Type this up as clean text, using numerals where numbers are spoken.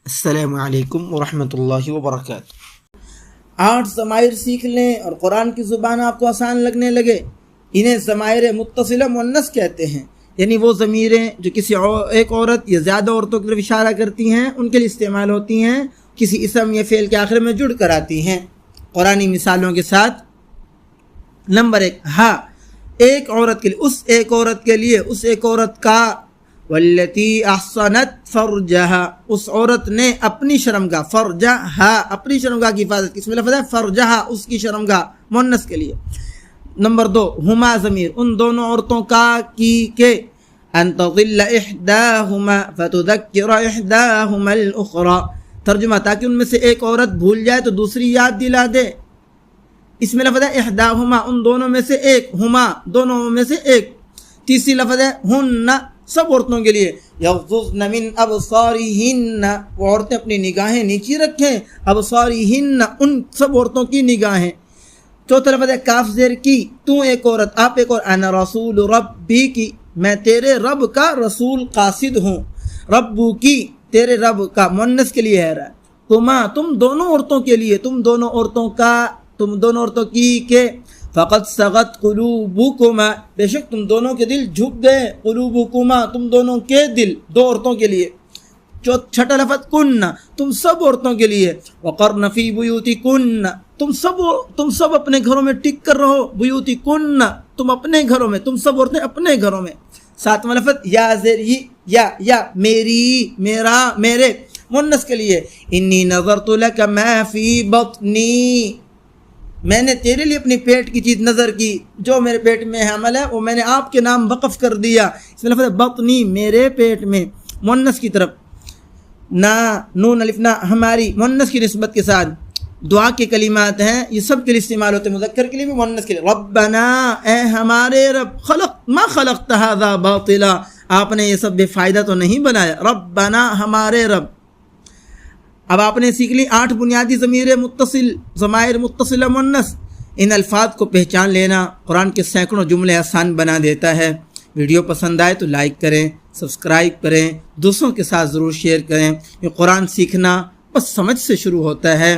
السلام علیکم ورحمۃ اللہ وبرکاتہ۔ 8 ضمائر سیکھ لیں اور قرآن کی زبان آپ کو آسان لگنے لگے۔ انہیں ضمائر متصلہ مؤنث کہتے ہیں، یعنی وہ ضمیریں جو کسی ایک عورت یا زیادہ عورتوں کی طرف اشارہ کرتی ہیں ان کے لیے استعمال ہوتی ہیں، کسی اسم یا فعل کے آخر میں جڑ کر آتی ہیں قرآنی مثالوں کے ساتھ۔ نمبر 1، ہاں، ایک عورت کے لیے، اس ایک عورت کے لیے، اس ایک عورت کا، والتی احصنت فرجہا، اس عورت نے اپنی شرمگاہ، فرجہا اپنی شرمگاہ کی حفاظت کی، اس میں لفظ ہے فرجہا اس کی شرمگاہ مؤنث کے لیے۔ نمبر 2، ہما ضمیر ان دونوں عورتوں کا کی کہ، ان تضل احداہما فتذکر احداہما الاخری، ترجمہ تاکہ ان میں سے ایک عورت بھول جائے تو دوسری یاد دلا دے۔ اس میں لفظ ہے احداہما ان دونوں میں سے ایک، ہما دونوں میں سے ایک۔ تیسری لفظ ہے ہن سب عورتوں کے لیے، یغضضن من ابصارہن وہ عورتیں اپنی نگاہیں نیچی رکھیں، ابصارہن ان سب عورتوں کی نگاہیں۔ چوتھا لفظ ہے کاف زیر کی، تو ایک عورت، آپ ایک اور، انا رسول ربی کی، میں تیرے رب کا رسول قاصد ہوں، ربو کی تیرے رب کا مؤنث کے لیے ہے، تم دونوں عورتوں کے لیے، تم دونوں عورتوں کا، تم دونوں عورتوں کی کہ، فقد صغت قلوبکما بے شک تم دونوں کے دل جھک گئے، قلوبکما تم دونوں کے دل، دو عورتوں کے لیے۔ چھٹا لفظ کن تم سب عورتوں کے لیے، وقرن فی بیوتکن تم سب اپنے گھروں میں ٹک کر رہو، بیوتکن تم اپنے گھروں میں، تم سب عورتیں اپنے گھروں میں۔ ساتواں لفظ یا زیر یا میری، میرا، میرے مؤنث کے لیے، انی نظرت لک ما فی بطنی میں نے تیرے لیے اپنی پیٹ کی چیز نظر کی، جو میرے پیٹ میں حمل ہے وہ میں نے آپ کے نام وقف کر دیا۔ اس میں لفظ ہے بطنی میرے پیٹ میں مؤنث کی طرف، نا نون الف نا ہماری مؤنث کی نسبت کے ساتھ۔ دعا کے کلمات ہیں، یہ سب کے لیے استعمال ہوتے ہیں، مذکر کے لیے بھی مؤنث کے لیے۔ ربنا اے ہمارے رب، ما خلقت ھذا باطلا آپ نے یہ سب بے فائدہ تو نہیں بنایا، ربنا ہمارے رب۔ اب آپ نے سیکھ لی 8 بنیادی ضمائر متصلہ مؤنث۔ ان الفاظ کو پہچان لینا قرآن کے سینکڑوں جملے آسان بنا دیتا ہے۔ ویڈیو پسند آئے تو لائک کریں، سبسکرائب کریں، دوسروں کے ساتھ ضرور شیئر کریں۔ یہ قرآن سیکھنا بس سمجھ سے شروع ہوتا ہے۔